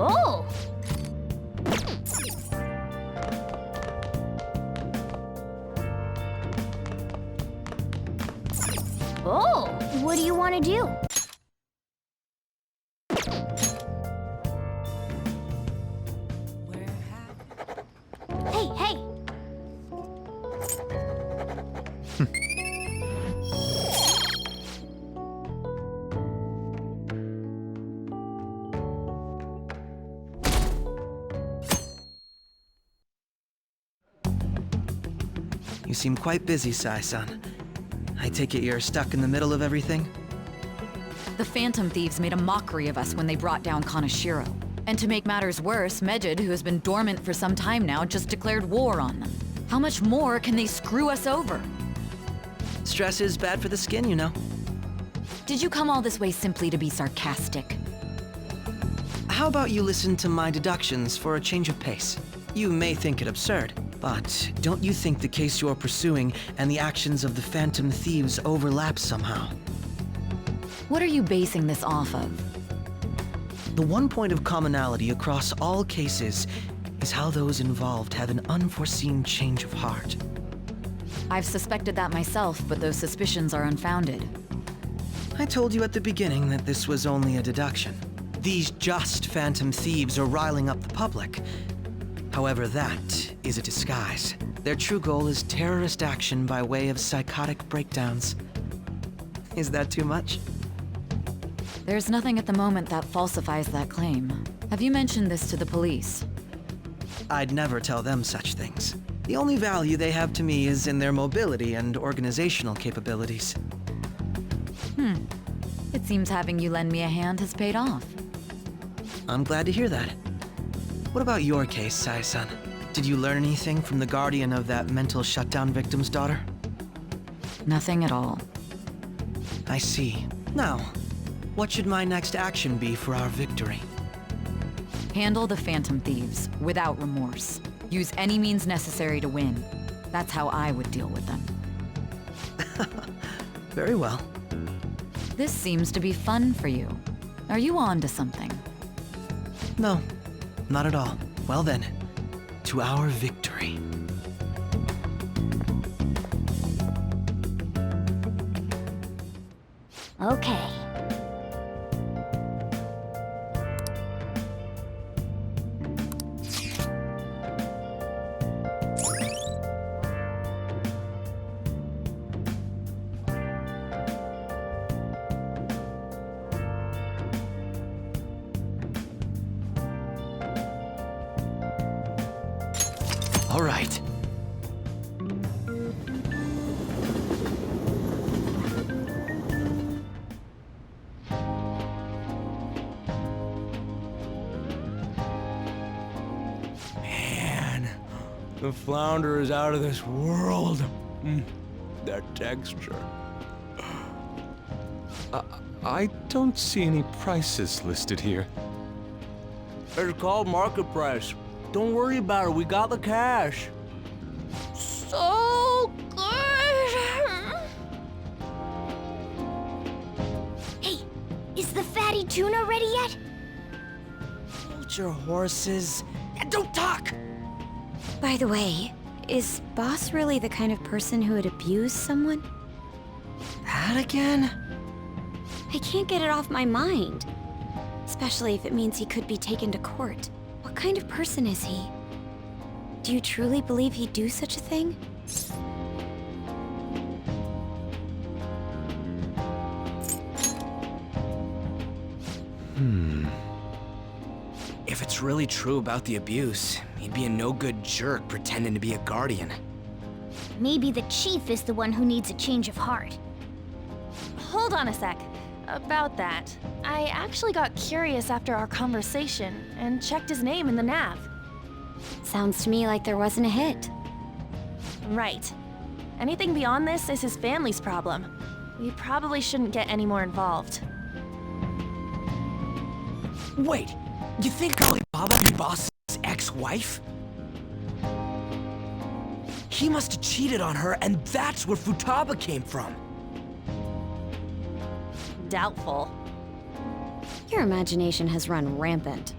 Oh! Oh, what do you want to do? Hey, hey! You seem quite busy, Sai-san. I take it you're stuck in the middle of everything? The Phantom Thieves made a mockery of us when they brought down Kaneshiro. And to make matters worse, Mejid, who has been dormant for some time now, just declared war on them. How much more can they screw us over? Stress is bad for the skin, you know. Did you come all this way simply to be sarcastic? How about you listen to my deductions for a change of pace? You may think it absurd, but don't you think the case you're pursuing and the actions of the Phantom Thieves overlap somehow? What are you basing this off of? The one point of commonality across all cases is how those involved have an unforeseen change of heart. I've suspected that myself, but those suspicions are unfounded. I told you at the beginning that this was only a deduction. These just Phantom Thieves are riling up the public. However, that is a disguise. Their true goal is terrorist action by way of psychotic breakdowns. Is that too much? There's nothing at the moment that falsifies that claim. Have you mentioned this to the police? I'd never tell them such things. The only value they have to me is in their mobility and organizational capabilities. It seems having you lend me a hand has paid off. I'm glad to hear that. What about your case, Sai-san? Did you learn anything from the guardian of that mental shutdown victim's daughter? Nothing at all. I see. Now, what should my next action be for our victory? Handle the Phantom Thieves without remorse. Use any means necessary to win. That's how I would deal with them. Very well. This seems to be fun for you. Are you on to something? No, not at all. Well then, to our victory. Okay. All right. Man, the flounder is out of this world. That texture. I don't see any prices listed here. It's called market price. Don't worry about it, we got the cash. So good! Hey, is the fatty tuna ready yet? Hold your horses and don't talk! By the way, is Boss really the kind of person who would abuse someone? That again? I can't get it off my mind. Especially if it means he could be taken to court. What kind of person is he? Do you truly believe he'd do such a thing? If it's really true about the abuse, he'd be a no-good jerk pretending to be a guardian. Maybe the chief is the one who needs a change of heart. Hold on a sec. About that, I actually got curious after our conversation and checked his name in the nav. Sounds to me like there wasn't a hit. Right. Anything beyond this is his family's problem. We probably shouldn't get any more involved. Wait, you think Alibaba is Boss's ex-wife? He must have cheated on her, and that's where Futaba came from. Doubtful. Your imagination has run rampant.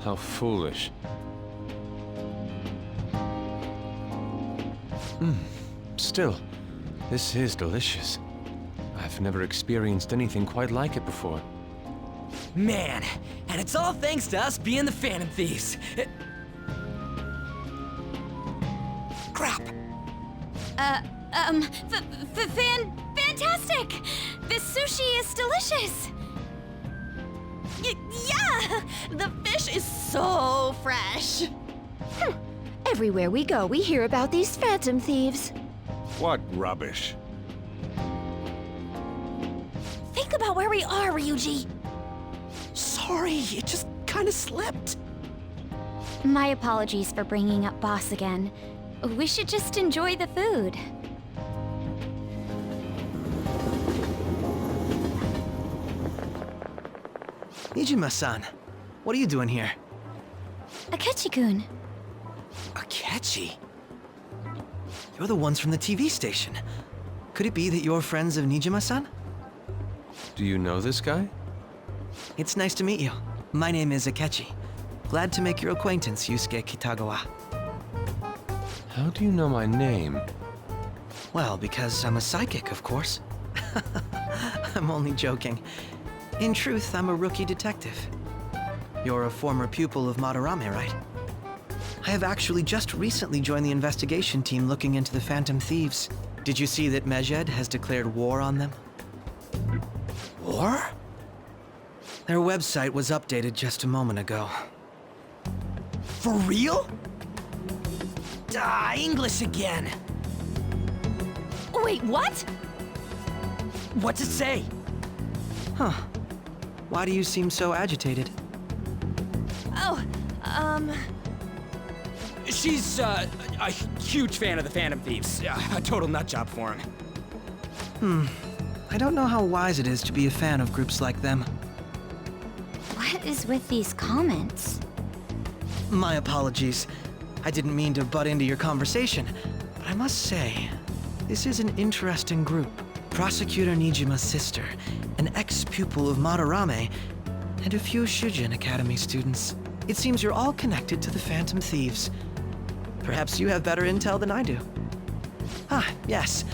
How foolish. Still, this is delicious. I've never experienced anything quite like it before. Man, and it's all thanks to us being the Phantom Thieves. Crap. Fantastic! This sushi is delicious! Yeah! The fish is so fresh. Everywhere we go, we hear about these phantom thieves. What rubbish. Think about where we are, Ryuji. Sorry, it just kind of slipped. My apologies for bringing up Boss again. We should just enjoy the food. Nijima-san, what are you doing here? Akechi-kun. Akechi? You're the ones from the TV station. Could it be that you're friends of Nijima-san? Do you know this guy? It's nice to meet you. My name is Akechi. Glad to make your acquaintance, Yusuke Kitagawa. How do you know my name? Well, because I'm a psychic, of course. I'm only joking. In truth, I'm a rookie detective. You're a former pupil of Madarame, right? I have actually just recently joined the investigation team looking into the Phantom Thieves. Did you see that Mejed has declared war on them? War? Their website was updated just a moment ago. For real? English again. Wait, what? What's it say? Huh. Why do you seem so agitated? Oh, She's, a huge fan of the Phantom Thieves. A total nutjob for him. I don't know how wise it is to be a fan of groups like them. What is with these comments? My apologies. I didn't mean to butt into your conversation, but I must say, this is an interesting group. Prosecutor Nijima's sister, an ex-pupil of Madarame, and a few Shujin Academy students. It seems you're all connected to the Phantom Thieves. Perhaps you have better intel than I do. Yes.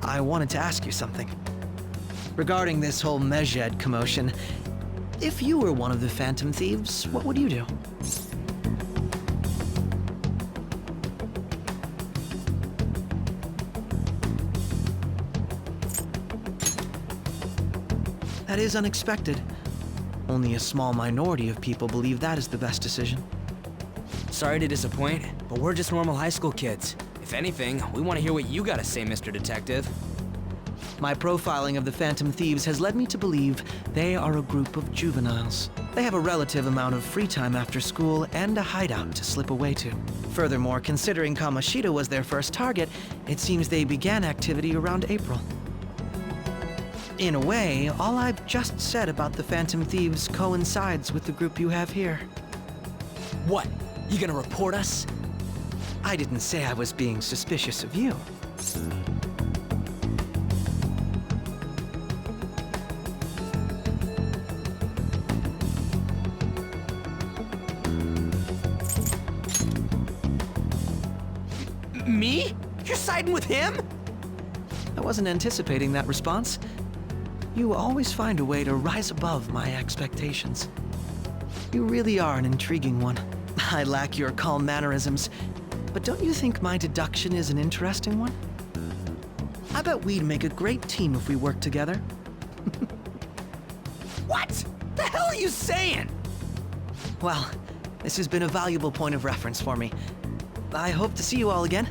I wanted to ask you something. Regarding this whole Mejed commotion, if you were one of the Phantom Thieves, what would you do? That is unexpected. Only a small minority of people believe that is the best decision. Sorry to disappoint, but we're just normal high school kids. If anything, we want to hear what you gotta say, Mr. Detective. My profiling of the Phantom Thieves has led me to believe they are a group of juveniles. They have a relative amount of free time after school and a hideout to slip away to. Furthermore, considering Kamoshida was their first target, it seems they began activity around April. In a way, all I've just said about the Phantom Thieves coincides with the group you have here. What? You gonna report us? I didn't say I was being suspicious of you. Me? You're siding with him? I wasn't anticipating that response. You always find a way to rise above my expectations. You really are an intriguing one. I lack your calm mannerisms, but don't you think my deduction is an interesting one? I bet we'd make a great team if we worked together. What? The hell are you saying? Well, this has been a valuable point of reference for me. I hope to see you all again.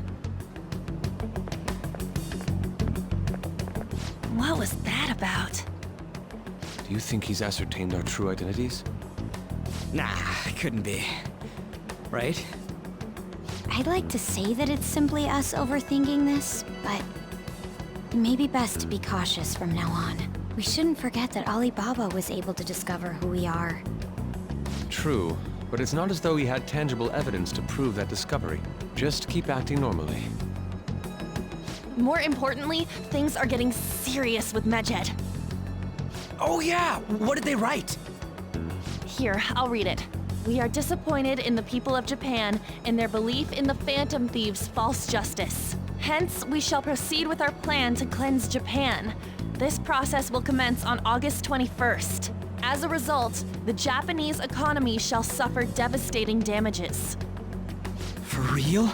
what was that about? Do you think he's ascertained our true identities? Nah, couldn't be. Right? I'd like to say that it's simply us overthinking this, but maybe best to be cautious from now on. We shouldn't forget that Alibaba was able to discover who we are. True, but it's not as though he had tangible evidence to prove that discovery. Just keep acting normally. More importantly, things are getting serious with Mejed. Oh yeah! What did they write? Here, I'll read it. We are disappointed in the people of Japan and their belief in the Phantom Thieves' false justice. Hence, we shall proceed with our plan to cleanse Japan. This process will commence on August 21st. As a result, the Japanese economy shall suffer devastating damages. For real?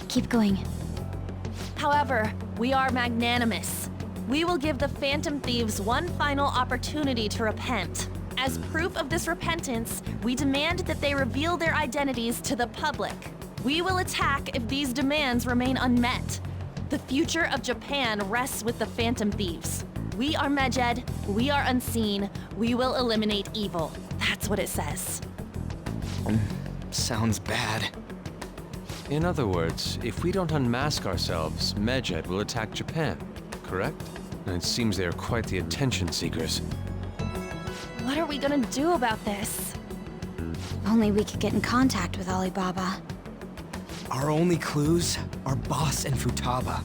Keep going. However, we are magnanimous. We will give the Phantom Thieves one final opportunity to repent. As proof of this repentance, we demand that they reveal their identities to the public. We will attack if these demands remain unmet. The future of Japan rests with the Phantom Thieves. We are Medjed, we are unseen, we will eliminate evil. That's what it says. Sounds bad. In other words, if we don't unmask ourselves, Medjed will attack Japan, correct? And it seems they are quite the attention seekers. What are we gonna do about this? Only we could get in contact with Alibaba. Our only clues are Boss and Futaba.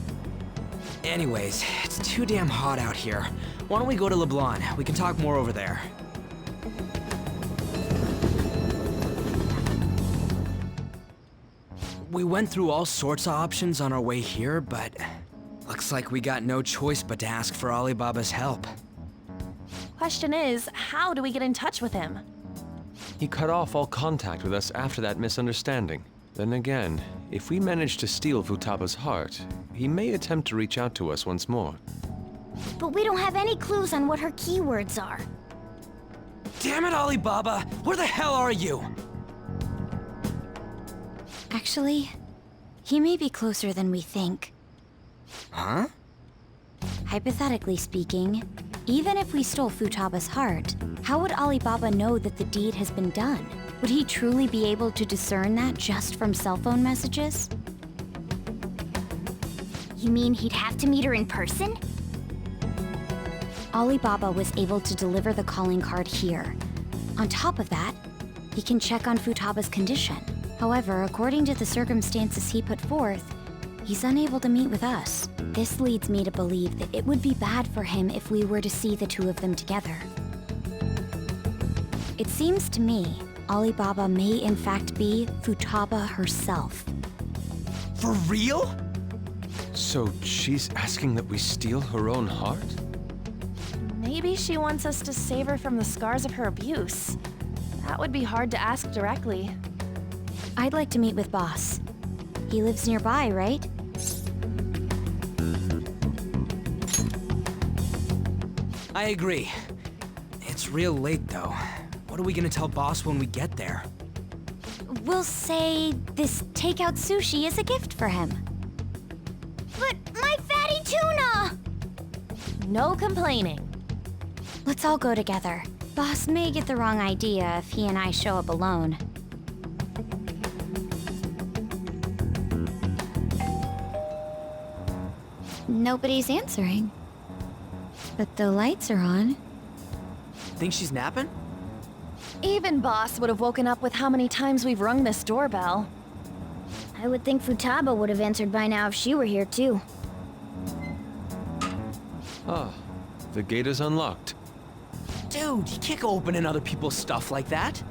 Anyways, it's too damn hot out here. Why don't we go to Leblon? We can talk more over there. We went through all sorts of options on our way here, but looks like we got no choice but to ask for Alibaba's help. Question is, how do we get in touch with him? He cut off all contact with us after that misunderstanding. Then again, if we manage to steal Futaba's heart, he may attempt to reach out to us once more. But we don't have any clues on what her keywords are. Damn it, Alibaba! Where the hell are you? Actually, he may be closer than we think. Huh? Hypothetically speaking, even if we stole Futaba's heart, how would Alibaba know that the deed has been done? Would he truly be able to discern that just from cell phone messages? You mean he'd have to meet her in person? Alibaba was able to deliver the calling card here. On top of that, he can check on Futaba's condition. However, according to the circumstances he put forth, he's unable to meet with us. This leads me to believe that it would be bad for him if we were to see the two of them together. It seems to me Alibaba may in fact be Futaba herself. For real? So she's asking that we steal her own heart? Maybe she wants us to save her from the scars of her abuse. That would be hard to ask directly. I'd like to meet with Boss. He lives nearby, right? I agree. It's real late, though. What are we gonna tell Boss when we get there? We'll say this takeout sushi is a gift for him. But my fatty tuna! No complaining. Let's all go together. Boss may get the wrong idea if he and I show up alone. Nobody's answering. But the lights are on. Think she's napping? Even Boss would have woken up with how many times we've rung this doorbell. I would think Futaba would have answered by now if she were here too. Ah, the gate is unlocked. Dude, you can't go opening other people's stuff like that.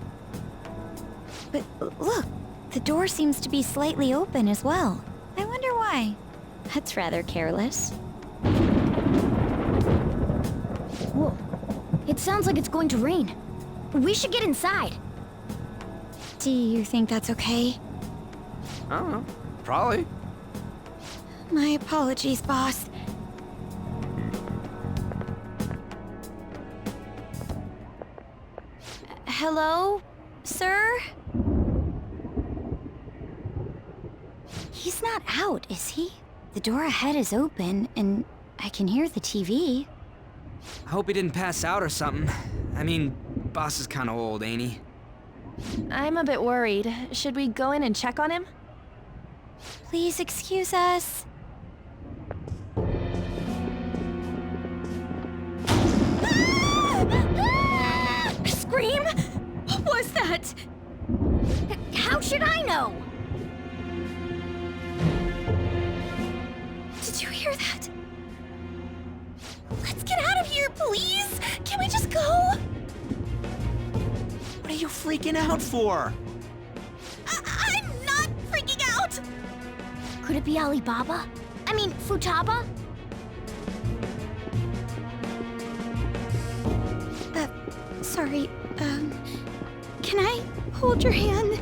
But look, the door seems to be slightly open as well. I wonder why. That's rather careless. Whoa. It sounds like it's going to rain. We should get inside. Do you think that's okay? I don't know. Probably. My apologies, boss. Hello, sir? He's not out, is he? The door ahead is open, and I can hear the TV. I hope he didn't pass out or something. I mean, Boss is kinda old, ain't he? I'm a bit worried. Should we go in and check on him? Please excuse us. Scream? What was that? How should I know? Did you hear that? Let's get out of here, please! Can we just go? What are you freaking out for? I'm not freaking out! Could it be Alibaba? I mean, Futaba? Sorry, can I hold your hand?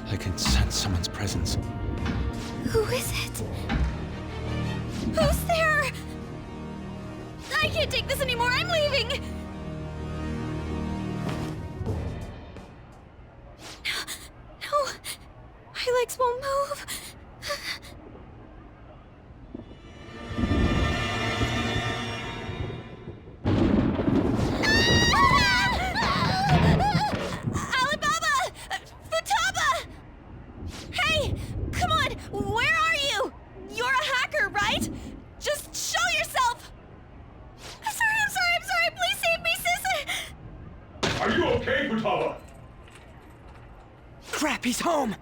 I can sense someone's presence. Who is it? Who's there? I can't take this anymore, I'm leaving! No, my legs won't move. Alibaba! Futaba! Hey, come on, where are you? You're a hacker, right? Just show yourself! I'm sorry, please save me, sis! Are you okay, Futaba? Crap, he's home!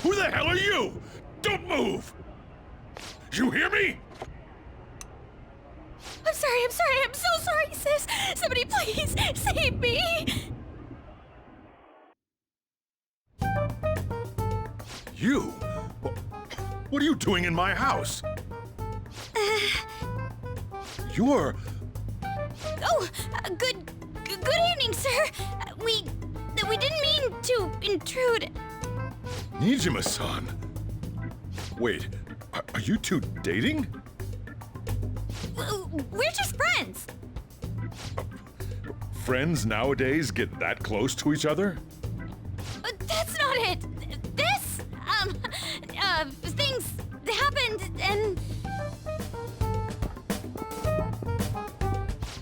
Who the hell are you? Don't move! You hear me? I'm so sorry, sis! Somebody please save me! You? What are you doing in my house? You're... Oh, good evening, sir. We didn't mean to intrude. Nijima-san. Wait, are you two dating? We're just friends. Friends nowadays get that close to each other? But that's not it. This, things happened and...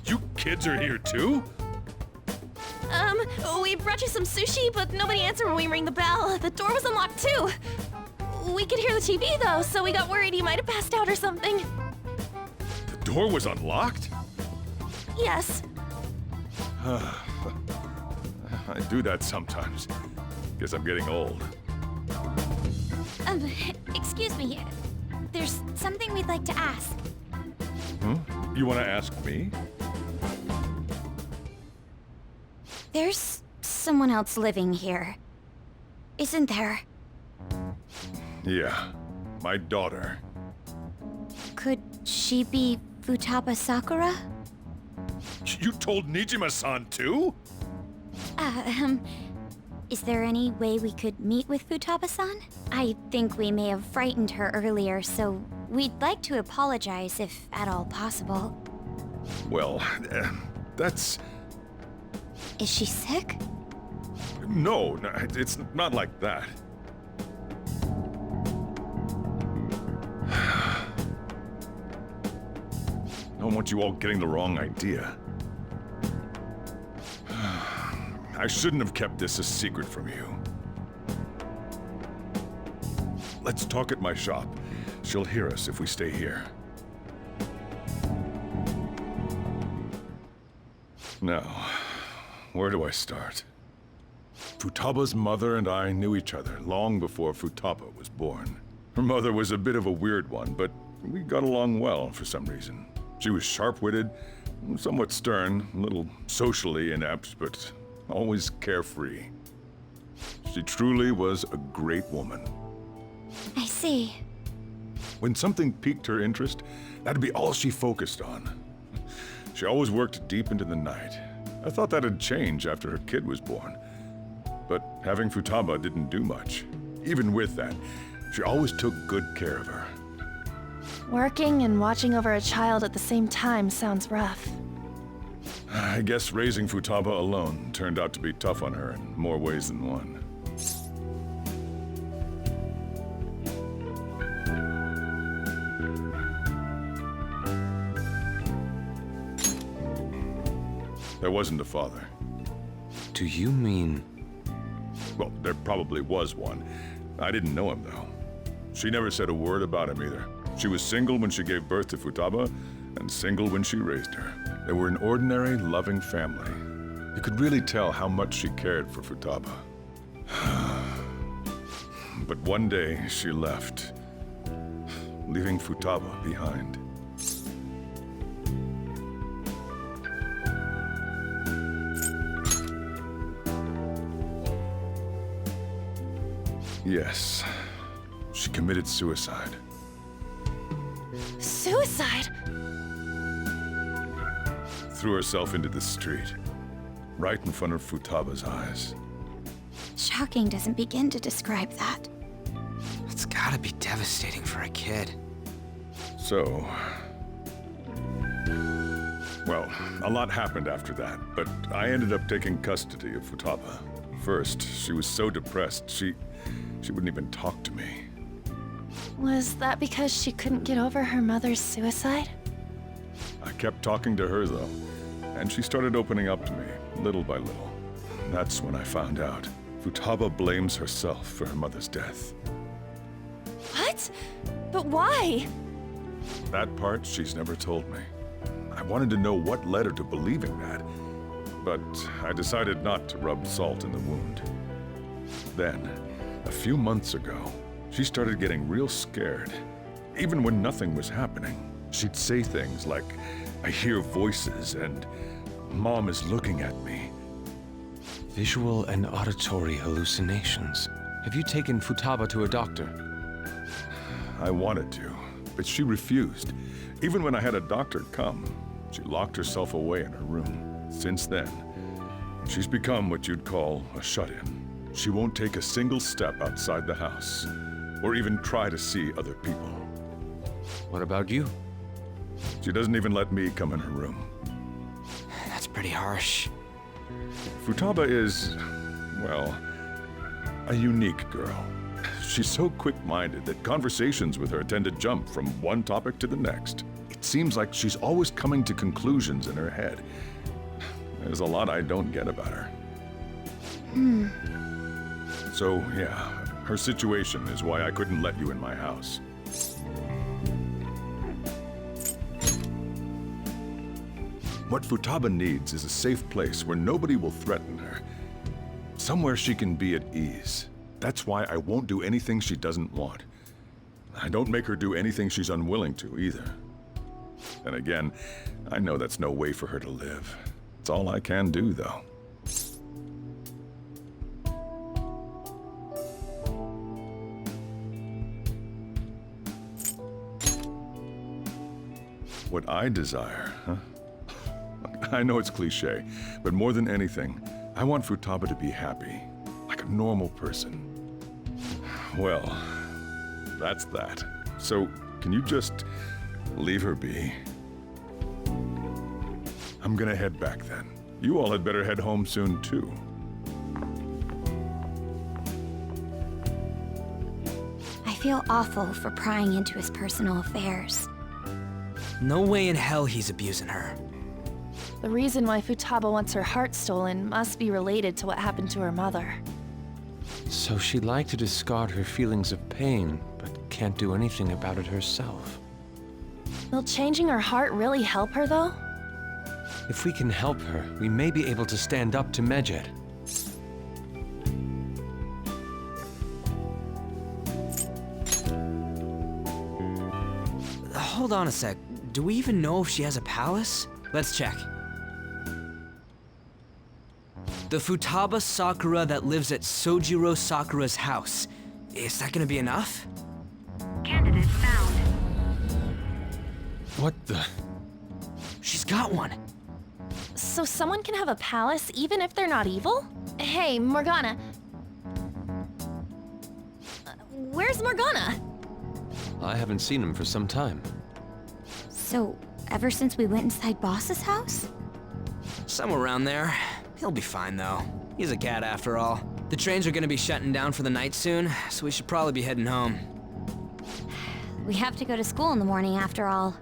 You kids are here too? We brought you some sushi, but nobody answered when we rang the bell. The door was unlocked too. We could hear the TV though, so we got worried you might have passed out or something. The door was unlocked? Yes. I do that sometimes. Guess I'm getting old. Excuse me. There's something we'd like to ask. You want to ask me? There's someone else living here, isn't there? Yeah, my daughter. Could she be Futaba Sakura? You told Nijima-san too? Is there any way we could meet with Futaba-san? I think we may have frightened her earlier, so we'd like to apologize if at all possible. Well, that's... Is she sick? No, it's not like that. I don't want you all getting the wrong idea. I shouldn't have kept this a secret from you. Let's talk at my shop. She'll hear us if we stay here. Now, where do I start? Futaba's mother and I knew each other long before Futaba was born. Her mother was a bit of a weird one, but we got along well for some reason. She was sharp-witted, somewhat stern, a little socially inept, but always carefree. She truly was a great woman. I see. When something piqued her interest, that'd be all she focused on. She always worked deep into the night. I thought that'd change after her kid was born. But having Futaba didn't do much. Even with that, she always took good care of her. Working and watching over a child at the same time sounds rough. I guess raising Futaba alone turned out to be tough on her in more ways than one. There wasn't a father. Do you mean... Well, there probably was one. I didn't know him, though. She never said a word about him, either. She was single when she gave birth to Futaba, and single when she raised her. They were an ordinary, loving family. You could really tell how much she cared for Futaba. But one day she left, leaving Futaba behind. Yes, she committed suicide. Suicide? Threw herself into the street, right in front of Futaba's eyes. Shocking doesn't begin to describe that. It's gotta be devastating for a kid. So... well, a lot happened after that, but I ended up taking custody of Futaba. First, she was so depressed, she wouldn't even talk to me. Was that because she couldn't get over her mother's suicide? I kept talking to her, though, and she started opening up to me, little by little. That's when I found out. Futaba blames herself for her mother's death. What? But why? That part she's never told me. I wanted to know what led her to believing that, but I decided not to rub salt in the wound. Then, a few months ago, she started getting real scared. Even when nothing was happening, she'd say things like, "I hear voices," and "Mom is looking at me." Visual and auditory hallucinations. Have you taken Futaba to a doctor? I wanted to, but she refused. Even when I had a doctor come, she locked herself away in her room. Since then, she's become what you'd call a shut-in. She won't take a single step outside the house, or even try to see other people. What about you? She doesn't even let me come in her room. That's pretty harsh. Futaba is, well, a unique girl. She's so quick-minded that conversations with her tend to jump from one topic to the next. It seems like she's always coming to conclusions in her head. There's a lot I don't get about her. So, yeah, her situation is why I couldn't let you in my house. What Futaba needs is a safe place where nobody will threaten her. Somewhere she can be at ease. That's why I won't do anything she doesn't want. I don't make her do anything she's unwilling to, either. And again, I know that's no way for her to live. It's all I can do, though. What I desire, huh? I know it's cliché, but more than anything, I want Futaba to be happy, like a normal person. Well, that's that. So, can you just leave her be? I'm gonna head back then. You all had better head home soon, too. I feel awful for prying into his personal affairs. No way in hell he's abusing her. The reason why Futaba wants her heart stolen must be related to what happened to her mother. So she'd like to discard her feelings of pain, but can't do anything about it herself. Will changing her heart really help her, though? If we can help her, we may be able to stand up to Medjed. Hold on a sec. Do we even know if she has a palace? Let's check. The Futaba Sakura that lives at Sojiro Sakura's house. Is that gonna be enough? Candidate found. What the? She's got one. So someone can have a palace even if they're not evil? Hey, Morgana. Where's Morgana? I haven't seen him for some time. So, ever since we went inside Boss's house? Somewhere around there. He'll be fine, though. He's a cat, after all. The trains are gonna be shutting down for the night soon, so we should probably be heading home. We have to go to school in the morning, after all.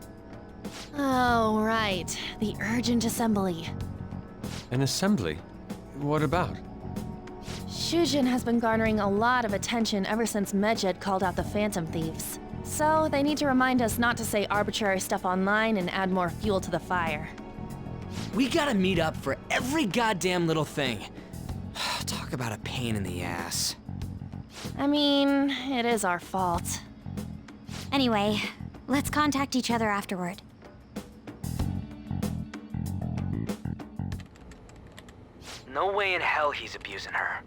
Oh, right. The urgent assembly. An assembly? What about? Shujin has been garnering a lot of attention ever since Medjed called out the Phantom Thieves. So they need to remind us not to say arbitrary stuff online and add more fuel to the fire. We gotta meet up for every goddamn little thing. Talk about a pain in the ass. I mean, it is our fault. Anyway, let's contact each other afterward. No way in hell he's abusing her.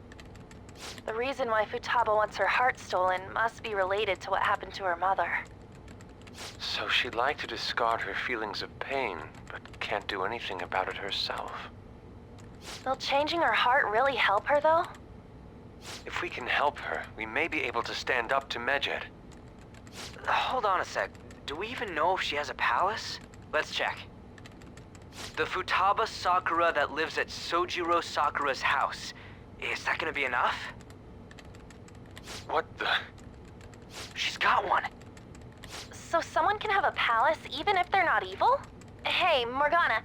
The reason why Futaba wants her heart stolen must be related to what happened to her mother. So she'd like to discard her feelings of pain, but can't do anything about it herself. Will changing her heart really help her, though? If we can help her, we may be able to stand up to Medjed. Hold on a sec. Do we even know if she has a palace? Let's check. The Futaba Sakura that lives at Sojiro Sakura's house. Is that gonna be enough? What the? She's got one. So someone can have a palace even if they're not evil? Hey, Morgana.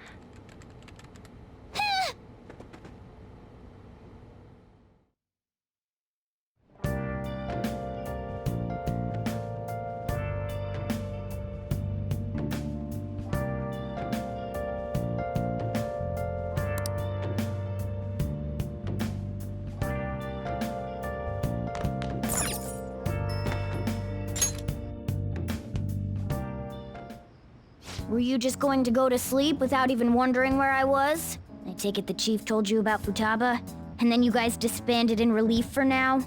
Were you just going to go to sleep without even wondering where I was? I take it the chief told you about Futaba, and then you guys disbanded in relief for now?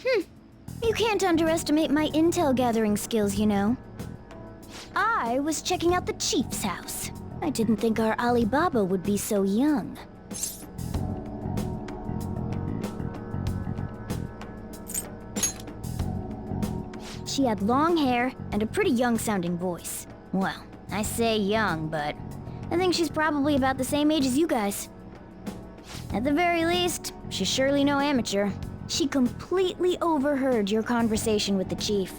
You can't underestimate my intel gathering skills, you know. I was checking out the chief's house. I didn't think our Alibaba would be so young. She had long hair and a pretty young-sounding voice. Well, I say young, but I think she's probably about the same age as you guys. At the very least, she's surely no amateur. She completely overheard your conversation with the chief.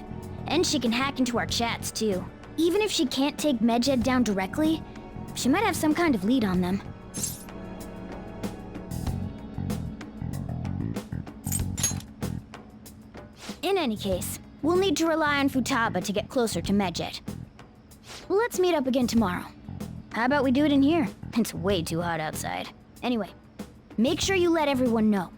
And she can hack into our chats, too. Even if she can't take Medjed down directly, she might have some kind of lead on them. In any case, we'll need to rely on Futaba to get closer to Medjed. Let's meet up again tomorrow. How about we do it in here? It's way too hot outside. Anyway, make sure you let everyone know.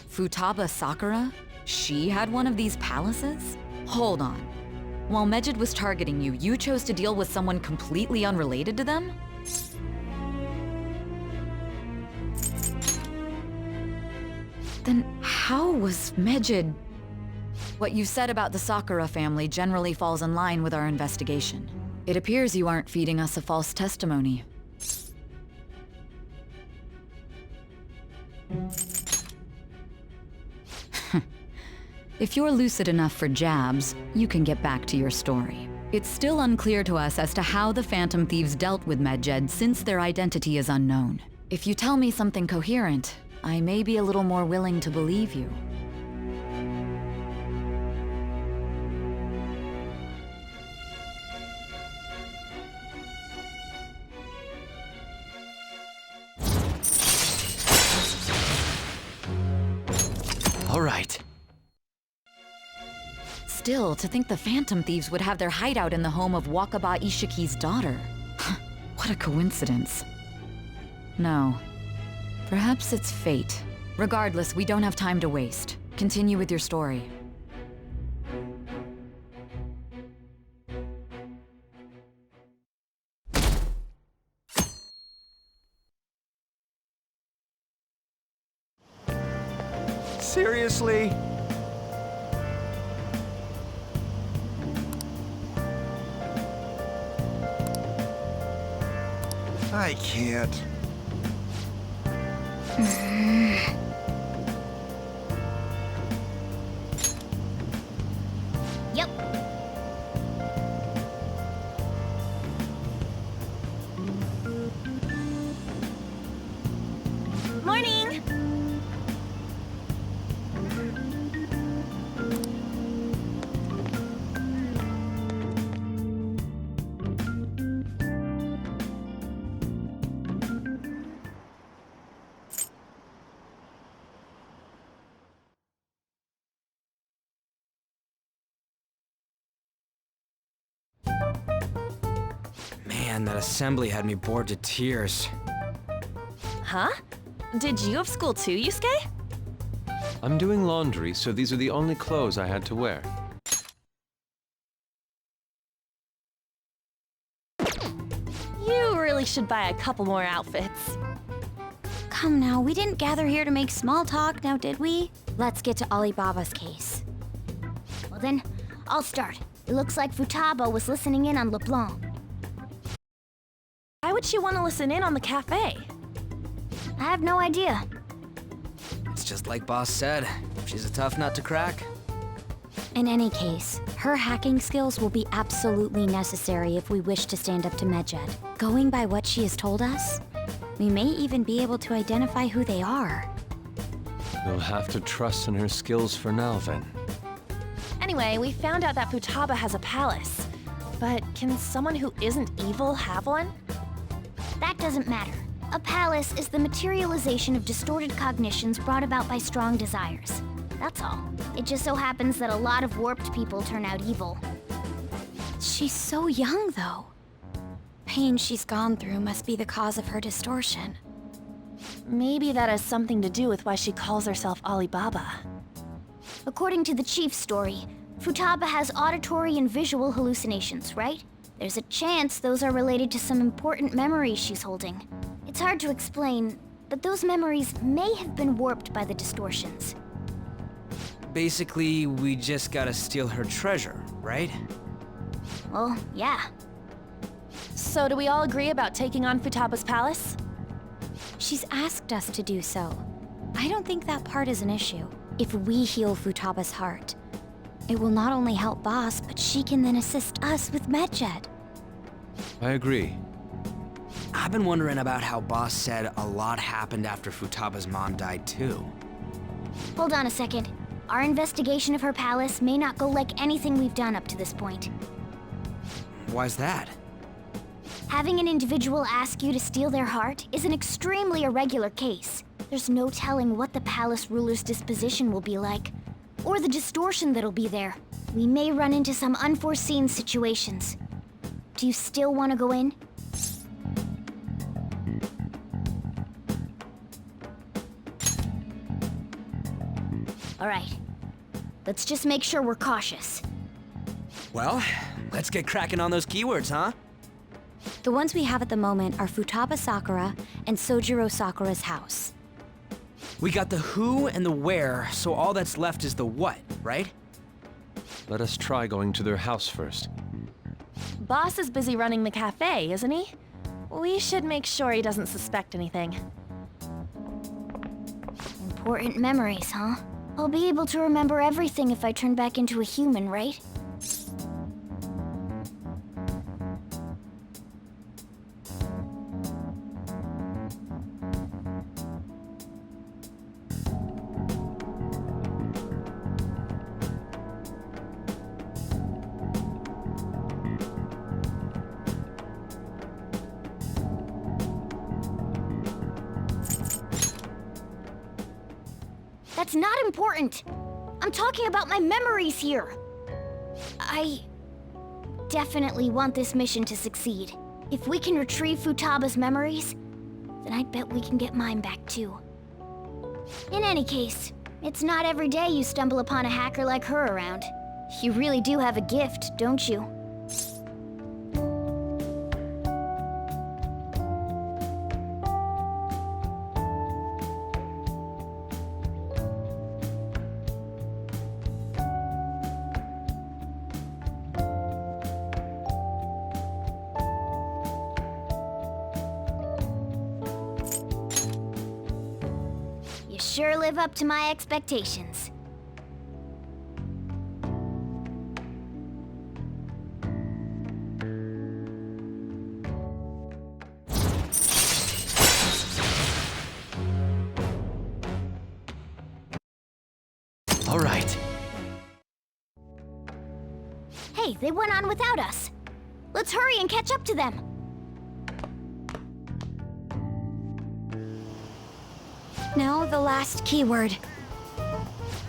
Futaba Sakura? She had one of these palaces? Hold on. While Medjed was targeting you, you chose to deal with someone completely unrelated to them? Then how was Medjed... What you said about the Sakura family generally falls in line with our investigation. It appears you aren't feeding us a false testimony. If you're lucid enough for jabs, you can get back to your story. It's still unclear to us as to how the Phantom Thieves dealt with Medjed since their identity is unknown. If you tell me something coherent, I may be a little more willing to believe you. All right. Still, to think the Phantom Thieves would have their hideout in the home of Wakaba Ishiki's daughter. What a coincidence. No. Perhaps it's fate. Regardless, we don't have time to waste. Continue with your story. Seriously? I can't. Yep. Morning! Man, that assembly had me bored to tears. Huh? Did you have school too, Yusuke? I'm doing laundry, so these are the only clothes I had to wear. You really should buy a couple more outfits. Come now, we didn't gather here to make small talk, now did we? Let's get to Alibaba's case. Well then, I'll start. It looks like Futaba was listening in on LeBlanc. Why would she want to listen in on the cafe? I have no idea. It's just like Boss said. She's a tough nut to crack. In any case, her hacking skills will be absolutely necessary if we wish to stand up to Medjed. Going by what she has told us, we may even be able to identify who they are. We'll have to trust in her skills for now, then. Anyway, we found out that Futaba has a palace. But can someone who isn't evil have one? That doesn't matter. A palace is the materialization of distorted cognitions brought about by strong desires. That's all. It just so happens that a lot of warped people turn out evil. She's so young, though. Pain she's gone through must be the cause of her distortion. Maybe that has something to do with why she calls herself Alibaba. According to the chief's story, Futaba has auditory and visual hallucinations, right? There's a chance those are related to some important memories she's holding. It's hard to explain, but those memories may have been warped by the distortions. Basically, we just gotta steal her treasure, right? Well, yeah. So do we all agree about taking on Futaba's palace? She's asked us to do so. I don't think that part is an issue. If we heal Futaba's heart, it will not only help Boss, but she can then assist us with Medjed. I agree. I've been wondering about how Boss said a lot happened after Futaba's mom died too. Hold on a second. Our investigation of her palace may not go like anything we've done up to this point. Why's that? Having an individual ask you to steal their heart is an extremely irregular case. There's no telling what the palace ruler's disposition will be like, or the distortion that'll be there. We may run into some unforeseen situations. Do you still want to go in? All right. Let's just make sure we're cautious. Well, let's get cracking on those keywords, huh? The ones we have at the moment are Futaba Sakura and Sojiro Sakura's house. We got the who and the where, so all that's left is the what, right? Let us try going to their house first. Boss is busy running the cafe, isn't he? We should make sure he doesn't suspect anything. Important memories, huh? I'll be able to remember everything if I turn back into a human, right? That's not important. I'm talking about my memories here. I definitely want this mission to succeed. If we can retrieve Futaba's memories, then I bet we can get mine back too. In any case, it's not every day you stumble upon a hacker like her around. You really do have a gift, don't you? You sure live up to my expectations. All right. Hey, they went on without us. Let's hurry and catch up to them. Now the last keyword.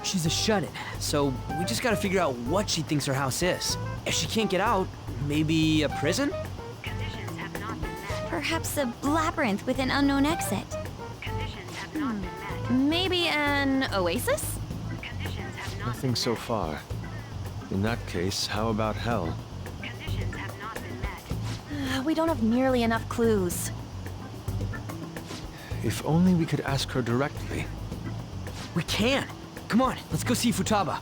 She's a shut-in, so we just gotta figure out what she thinks her house is. If she can't get out, maybe a prison? Conditions have not Perhaps a labyrinth with an unknown exit. Conditions have not been met. Maybe an oasis? Conditions have not Nothing so far. In that case, how about hell? Conditions have not been met. We don't have nearly enough clues. If only we could ask her directly. We can! Come on, let's go see Futaba.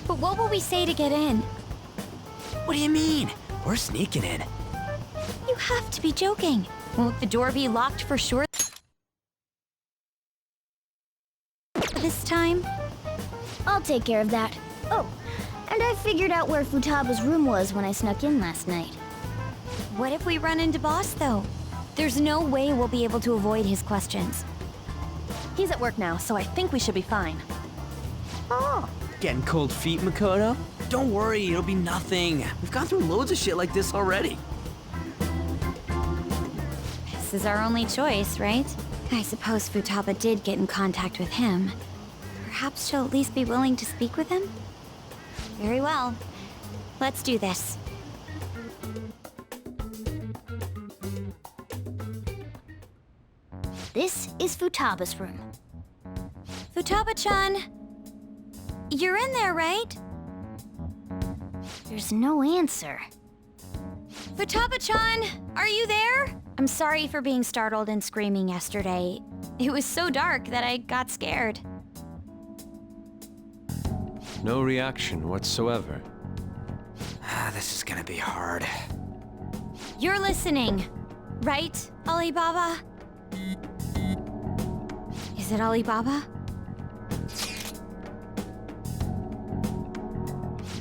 But what will we say to get in? What do you mean? We're sneaking in. You have to be joking. Won't the door be locked for sure this time? I'll take care of that. Oh, and I figured out where Futaba's room was when I snuck in last night. What if we run into Boss, though? There's no way we'll be able to avoid his questions. He's at work now, so I think we should be fine. Oh, getting cold feet, Makoto? Don't worry, it'll be nothing. We've gone through loads of shit like this already. This is our only choice, right? I suppose Futaba did get in contact with him. Perhaps she'll at least be willing to speak with him? Very well. Let's do this. This is Futaba's room. Futaba-chan! You're in there, right? There's no answer. Futaba-chan! Are you there? I'm sorry for being startled and screaming yesterday. It was so dark that I got scared. No reaction whatsoever. This is gonna be hard. You're listening, right, Alibaba? Is it Alibaba?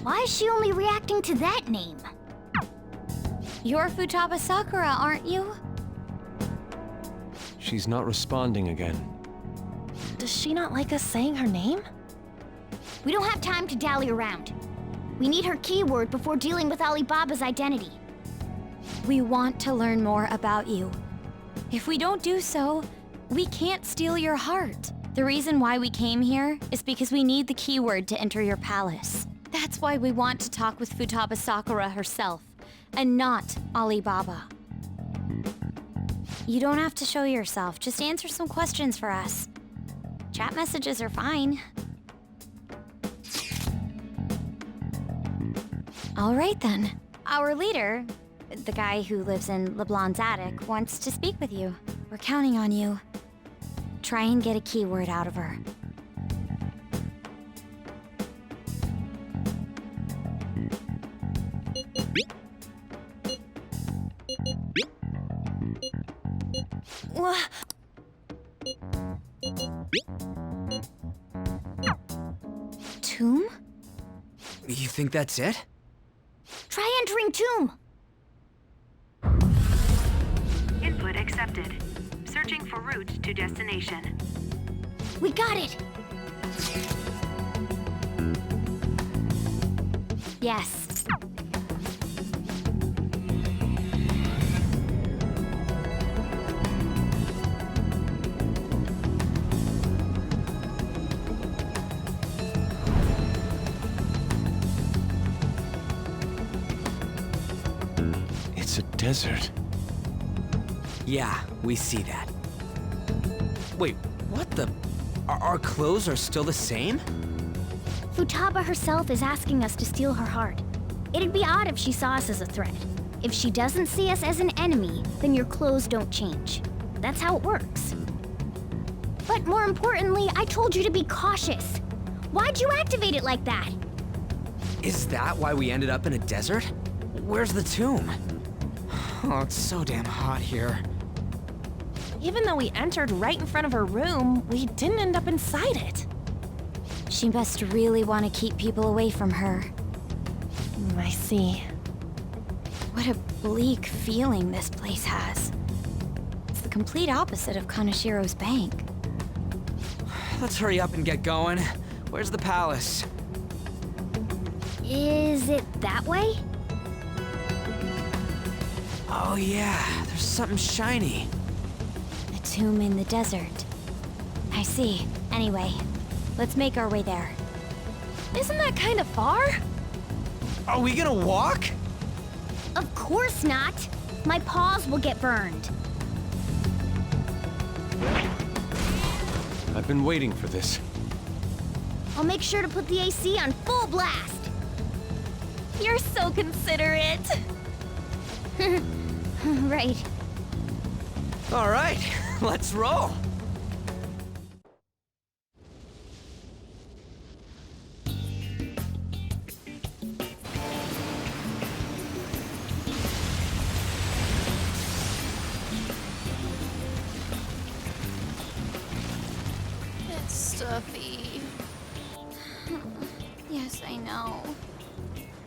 Why is she only reacting to that name? You're Futaba Sakura, aren't you? She's not responding again. Does she not like us saying her name? We don't have time to dally around. We need her keyword before dealing with Alibaba's identity. We want to learn more about you. If we don't do so, we can't steal your heart. The reason why we came here is because we need the keyword to enter your palace. That's why we want to talk with Futaba Sakura herself, and not Alibaba. You don't have to show yourself, just answer some questions for us. Chat messages are fine. All right then. Our leader, the guy who lives in LeBlanc's attic, wants to speak with you. We're counting on you. Try and get a keyword out of her. Tomb? You think that's it? Try entering tomb! Input accepted. Searching for route to destination. We got it! Yes. It's a desert. Yeah, we see that. Wait, what the? Our clothes are still the same? Futaba herself is asking us to steal her heart. It'd be odd if she saw us as a threat. If she doesn't see us as an enemy, then your clothes don't change. That's how it works. But more importantly, I told you to be cautious. Why'd you activate it like that? Is that why we ended up in a desert? Where's the tomb? Oh, it's so damn hot here. Even though we entered right in front of her room, we didn't end up inside it. She must really want to keep people away from her. I see. What a bleak feeling this place has. It's the complete opposite of Kanashiro's bank. Let's hurry up and get going. Where's the palace? Is it that way? Oh yeah, there's something shiny. A tomb in the desert. I see. Anyway, let's make our way there. Isn't that kind of far? Are we gonna walk? Of course not. My paws will get burned. I've been waiting for this. I'll make sure to put the AC on full blast. You're so considerate. Right. All right, let's roll. It's stuffy. Yes, I know.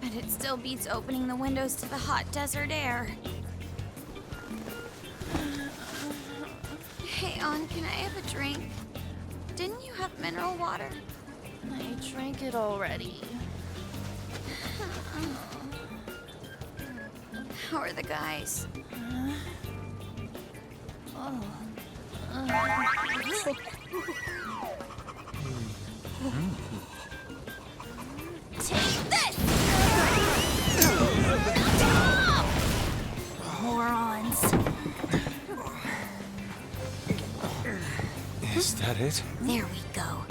But it still beats opening the windows to the hot desert air. Hey, On, can I have a drink? Didn't you have mineral water? I drank it already. How are the guys? Take this! Morons. Is that it? There we go.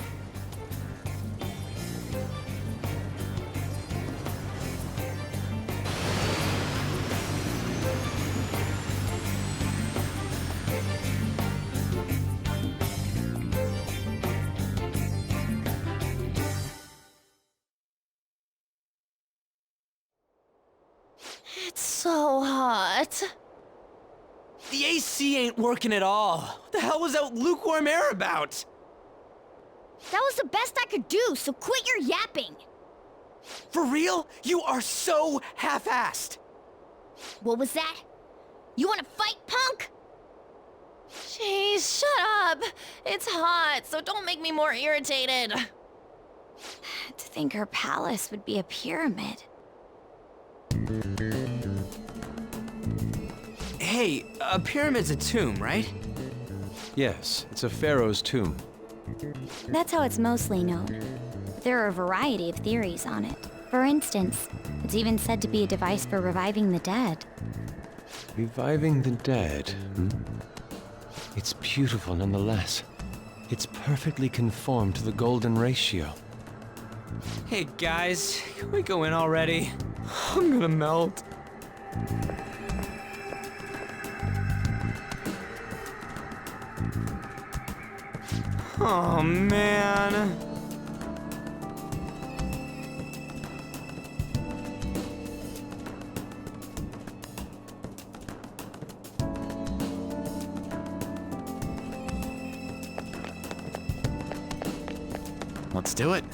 It's so hot. The AC ain't working at all. What the hell was that lukewarm air about? That was the best I could do, so quit your yapping. For real? You are so half-assed. What was that? You wanna fight, punk? Jeez, shut up. It's hot, so don't make me more irritated. To think her palace would be a pyramid. Hey, a pyramid's a tomb, right? Yes, it's a pharaoh's tomb. That's how it's mostly known. There are a variety of theories on it. For instance, it's even said to be a device for reviving the dead. Reviving the dead, hmm? It's beautiful nonetheless. It's perfectly conformed to the golden ratio. Hey guys, can we go in already? I'm gonna melt. Oh man. Let's do it.